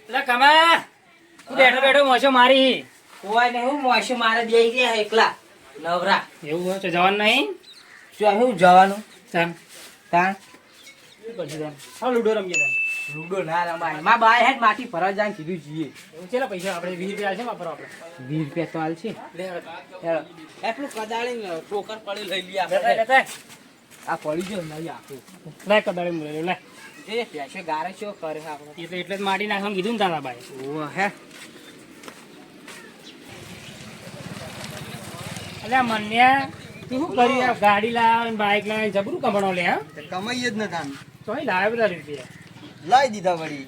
એટલે કમા તું બેઠો બેઠો મોશો મારી કોઈ ને હું મોશો મારે બેહી ગયા એકલા નવરા. એવું હોય તો જવાનું નહીં. શું હું જવાનું ચાલ તાણ શું કરશું તાન? હા લુડો રમીએ તાન. લૂડો ના રમાય. માં બાય હેડ માટી ફરવા જાય કીધું છીએ. એવું ચેલા પૈસા આપણે 20 રૂપિયા છે વાપરો આપણે. 20 રૂપિયા તો હાલ છે. લે હેડો એટલું કદાળી ટોકર પડી લઈ લઈએ લેતા આપણે. લેતા આ પડી ગયો નહીં આખું. લે કદાળી મુલે લે. જે પેશે ગારે શું કરે આપણે. એ તો એટલે જ માટી નાખવાનું કીધું ને તારા ભાઈ. ઓ હે એટલે મન્યા તું શું કરી આ ગાડી લાવ બાઈક લાવ જબરું કમણો લે હા કમાઈ જ ન તાન તોય લાવે બધા રૂપિયા. લાવી દીધા વળી.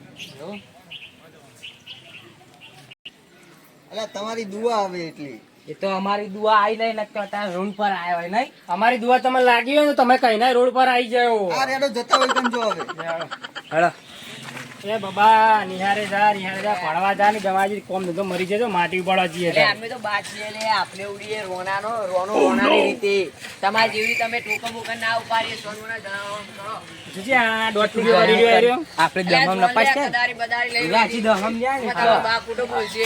અલા તમારી દુઆ આવે એટલી. એ તો અમારી દુઆ આવી નહીં નકર તાર રૂમ પર આવ્યો હોય નહીં. અમારી દુઆ તમે લાગી હોય ને તમે કઈના રોડ પર આવી જાઓ. આ રેડો જતા હોય કેમ જો હવે. હેડો એ બાબા નિહારે જા ભણવા જા ને ગવાજી કોમ ધંધો મરી જજો માટી ઉપાડવા જઈએ એટલે અમે તો બાચીએ લે આપણે ઉડીએ રોનાનો રોનાની રીતે. તમારી જેવી તમે ટોકન બોકન ના ઉપાડીએ સોનોના જણાવો કરો. જોજે આ દોઢ રૂપિયા કરી રહ્યો આપણે દહમ નપાસ છે કદારી બદારી લઈ રાજી દહમ જાય ને તારો બાપ ઉડો બોલશે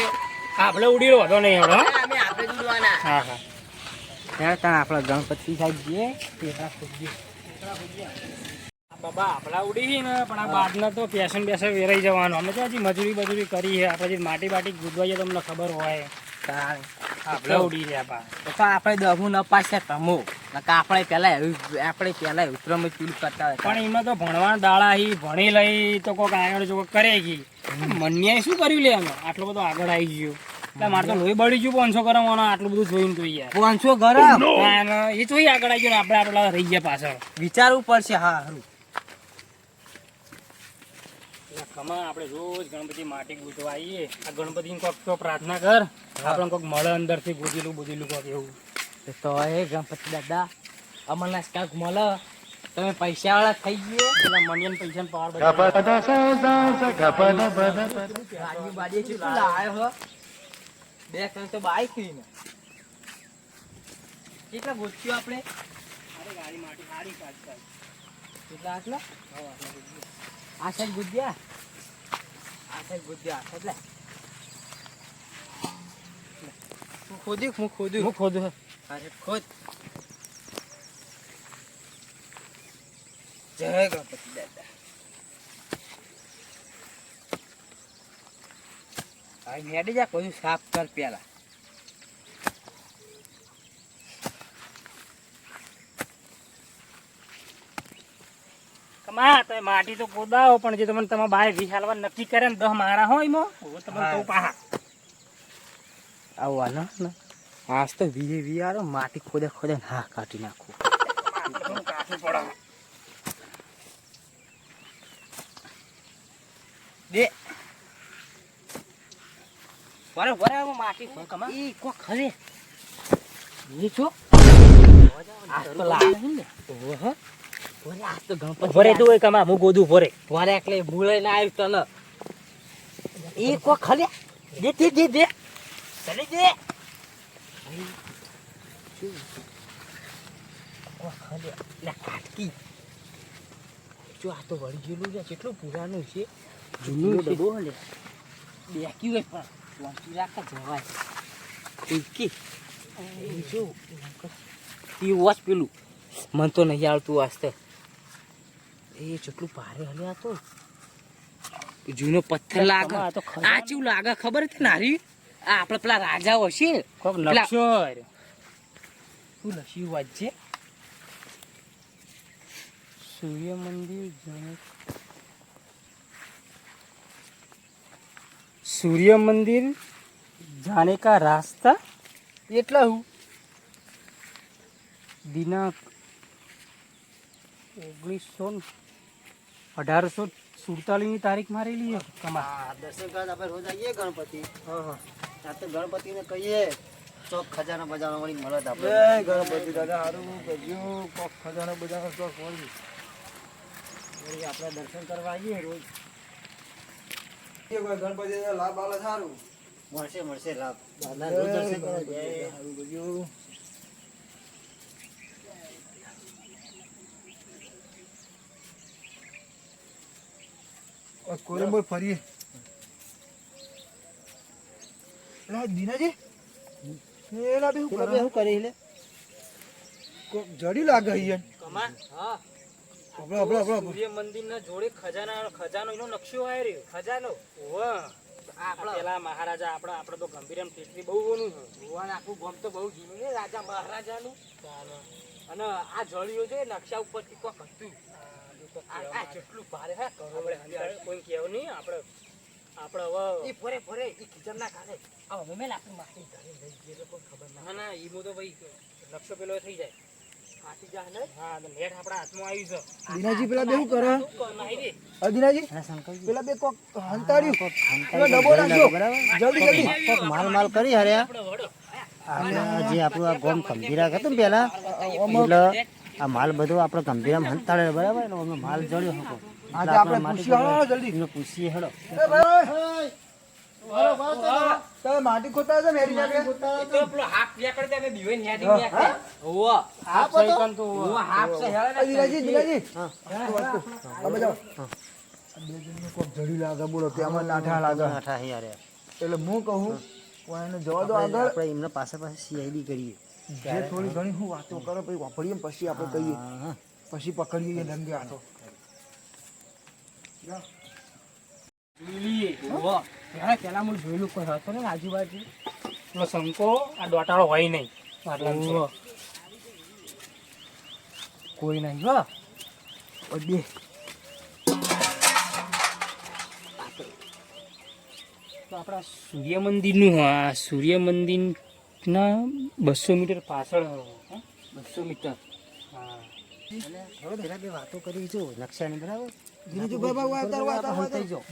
આપણે ઉડી રહ્યો હતો નહીં હવે અમે આપણે દુડવાના હા હા ત્યારે ત્યાં આપણે ગણપતિ સાહેબ જઈએ પેટા પૂજીએ. બાબા આપણા ઉડી ને પણ આ બાદના તો પેશન બેસન વેરાઈ જવાનું અમે તો હજી મજૂરી કરી છે આપણે જે માટી બાટી ગુદવાઈએ તમને ખબર હોય આપણે ઉડી રહ્યા પા તો આપણે દહમું નપાસ છે તમો નકા આપણે પેલા ઉત્તરમ પીલું કરતા હતા. પણ એમાં તો ભણવા દાડા હી ભણી લઈ તો કોઈક આગળ જો કરે ગઈ મન્યાએ શું કર્યું લે અમે આટલો બધો આગળ આવી ગયો એટલે મારે તો લોહી બળી ગયું 500 કરવાનો આટલું બધું જોઈને તો યાર 500 ગરમ એ તો આગળ આવી ગયો ને આપણે રહી ગયા પાછળ વિચારવું પડશે. હા હારું કમા આપણે રોજ ગણપતિ માટી ગૂંથવા આવીએ આ ગણપતિને કોક તો પ્રાર્થના કર આપણે કોક મળે અંદરથી ગૂંથેલું કોક એવું તો એ ગણપતિ દાદા અમરના કાંક મળે તમે પૈસા વાળા થઈ ગયો એટલે મનિયન પૈસા પાવર બાડી કેટલું લાવ્યો હો? બે ત્રણ તો બાઈક થઈ ને કેટલા ગોચ્યું આપણે ગાડી માટી સારી કાઢતા કેટલા આટલા આ સાઈડ ગુદ્યા એટલે હું ખોદું અરે ખોદ. જય ગણપતિ દાદા. આ હેડી જા કોઈ સાફ કર પેલા. કમા તો માટી તો કોદાવો પણ જે તમને તમારા બાય વિહાલવા નક્કી કરે ને 10 મારા હોય મો તમને કહું પાહા આવવાના ને આજ તો વિયારો માટી ખોદે હા કાઢી નાખું. કાઠું પડે દે બરાબર માટી ઈ કો ખરે એ છો આ તો લાગે ને ઓહો ઓરે આ તો ગણપતિ ભરે તું હોય કમા હું ગોદું ભરે ભરે એટલે ભૂલે ના આવ્યું તને એ કો ખરે દે ચલે દે કો ખરે લે કાટકી જો આ તો વળી ગયેલું છે કેટલું પુરાનું છે જૂનું ડબ્બો લે બેકી હોય પણ વાંચી રાખા જવાય ટીકી જો તી વોચ પેલું મન તો નહીં આવતું વાસ્તે એ જેટલું ભારે હલ્યા તો જૂનો પથ્થર લાગે આ ચેવું લાગે ખબર છે નારી આ આપણે પેલા રાજાઓ છે કોક નકશો શું લખ્યું વાંચે સૂર્ય મંદિર जाने का रास्ता એટલા હું दिनांक 1847 ની તારીખ મારેલી છે કમા દર્શન કરવા આપણે રોજ આવીએ ગણપતિ. આ તો ગણપતિને કહીએ ચોક ખજાના બજાનો વળી મળે જ આપણે. ગણપતિ દાદા સારું કરજો કોક ખજાનો બજાનો ચોક મળી વળી આપણે દર્શન કરવા આવીએ રોજ. ગણપતિ દાદા લાભ આલે સારું મળશે લાભ. દાદા રોજ દર્શન કરવા જઈએ. સારું કરજો. કોલંબો ફરીએ લા દીનાજી એ લા બે હું પેલો કરે બે શું કરી લે કોક જડી લાગે અહીંયા કમા હા આપડે સૂર્ય મંદિરના જોડે ખજાનો એનો નકશો આવ્યો રહ્યો. ખજાનો ઓવા. આપણો પેલા મહારાજા આપણે તો ગંભીરમ ટેકરી બહુ ઓનું છે. ભુવન આખું ગામ તો બહુ જૂનું ને રાજા મહારાજાનું અને આ જળિયો છે નકશા ઉપરથી કોક હતું આ જેટલું ભારે હે આપણે હંતાળ કોઈ કહેવું નહીં આપણે હવે એ ફરે ફરે એ ખીચમ ના ખાલે આ અમે લાકડી માટી ઘરે લઈ ગયેલો કોઈ ખબર ના ના ના ઈમો તો ભાઈ નકશો પેલો થઈ જાય. ફાટી જાય ને હા તો નેટ આપણા હાથમાં આવ્યું છે. દીનાજી પેલા બે શું કરે નહીં રે. હા દીનાજી હા શંકરજી પેલા બે કોક હંતાડ્યું પેલો હંતાડી ડબો નાખજો બરાબર જલ્દી જલ્દી કોક માલ કરી હર્યા આપણે વડો. આ જે આપણું આ ગોમ ગંભીરા હતું ને પેલા એટલે આ માલ બધો આપણે ગંભીરામ હંતાડે બરાબર એટલે અમે માલ જડ્યો હતો આજે આપણે પૂછ્યું હાલો જલ્દી એમને પૂછીએ હેડો એ ભાઈ તમે માટી ખોતા છે મેરી ના બે એ તો પેલો હાફ લેકડ દે અમે બીવે ને હેડી ને હા? ઓવો હાફ સૈકન તો ઓવો હાફ છે હેડે આ દીનાજી દીનાજી તમે જાઓ બે જણને કોક જડી લાગે બોલો તેમાં નાઠા લાગે નાઠા યાર એટલે હું કહું કોઈ એને જવા દો આગળ આપણે એમના પાસે સીઆઈડી કરીએ જે થોડી ઘણી હું વાતો કરો પછી વાપરીએ ને પછી આપણે કહીએ હા પછી પકડીએ રંગે હાથો લીલી. ઓવો હેડે પેલા હું જોયેલું કોઈ હતો ને આજુબાજુ પેલો શંકો આ દોટાળો હોય નહીં. આટલામાં છે. ઓવો. કોઈ નહીં હો બે તો આપણા સૂર્ય મંદિરનું આ સૂર્ય મંદિરના 200 મીટર પાછળ હા? 200 મીટર હા. હવે પેલા બે વાતો કરી જો નકશાની બરાબર દીનાજી ભાઈ વાતાર વાતાર હંતાઈ જાઓ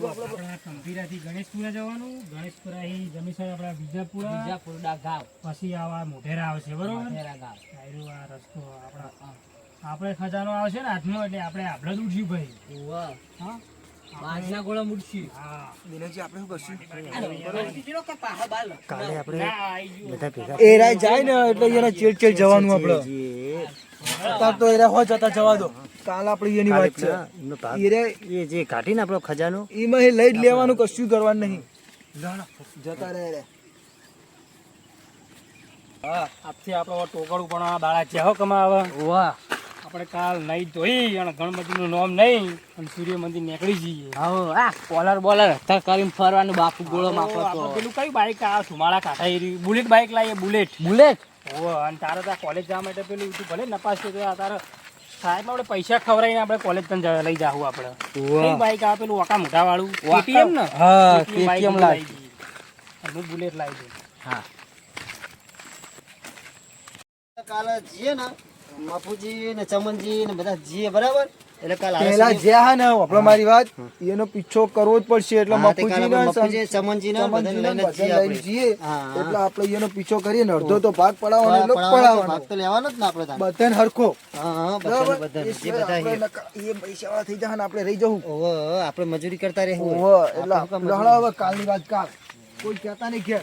આપણા કંભીરાથી ગણેશપુરા જવાનું, ગણેશપુરાથી જમીસર આપણા વિજાપુરા, બીજાપુરડા ગામ પછી આવા મોઢેરા આવશે બરોબર. મોઢેરા ગામ આયરો આ રસ્તો આપણે ખજાનો આવશે ને હાથમાં એટલે આપણે આપણે જ ઉઠ્યું ભાઈ. ઓવો હા બાજના ગોળા મુડશી હા દીનાજી આપણે શું કરશું કાલે આપણે ના, આઈ ગયું. બધા ભેગા એ રાય જાય ને એટલે એને ચેડ જવાનું આપણે જે અત્યારે તો એ રાય હો જતા જવા દો કાલ આપણે એની વાત છે એમનો ભાગ એ રે એ જે કાઢીને આપણો ખજાનો એમાં એ લઈ જ લેવાનું કશું કરવાનું નહીં જતા રહે રે આજથી આપણો ટોકળું પણ આ દાડા છે હો કમાવા. વાહ આપણે કાલ નહીં ધોઈ અને ગણપતિનું નામ નહીં અને સૂર્ય મંદિર નીકળી જઈએ. આવો આ કોલર બોલર હથા કરીને ફરવાનું બાપુ ગોળો માપો આપણે તો પેલું કયું બાઈક આ સુમાળા કાઢા એ રહ્યું. બુલેટ બાઈક લાવીએ બુલેટ. બુલેટ ઓહો અને તારે તો કોલેજ જવા માટે પેલું તું ભલે નપાસ છે તો આ તારે સાહેબમાં આપણે પૈસા ખવડાવીને આપણે કોલેજ તને લઈ જાવું આપણે. કઈ બાઈક આવે પેલું ઓકા મોટા વાળું KTM ને હા KTM બાઈક કેટીએમ લાવી લાવી દઈએ. અને હું બુલેટ લાવી દઉં. હા કાલે જઈએ ને બાપુજી ને ચમનજી ને બધા જઈએ બરાબર એટલે કાલ પેલા જ્યાં ને આપણે મારી વાત એનો પીછો કરવો જ પડશે એટલે મફુજી ને ચમનજી ને ચમનજી ને બધાને બધા લઈને જઈએ હા. એટલે આપણે એનો પીછો કરીએ ને અડધો તો ભાગ પડાવવાનો એટલો પડાવવાનો ભાગ તો લેવાનો જ ને આપણે તાન. બધાને હરખો હા હા બરાબર બધાને, એ જે બધા આપણે એ પૈસા થઈ જાય ને આપણે રહી જવું ઓહો આપણે મજૂરી કરતા રહેવું ઓહો એટલે લહડા હવે કાલની વાત કાલ કોઈ કહેતા નહીં ઘેર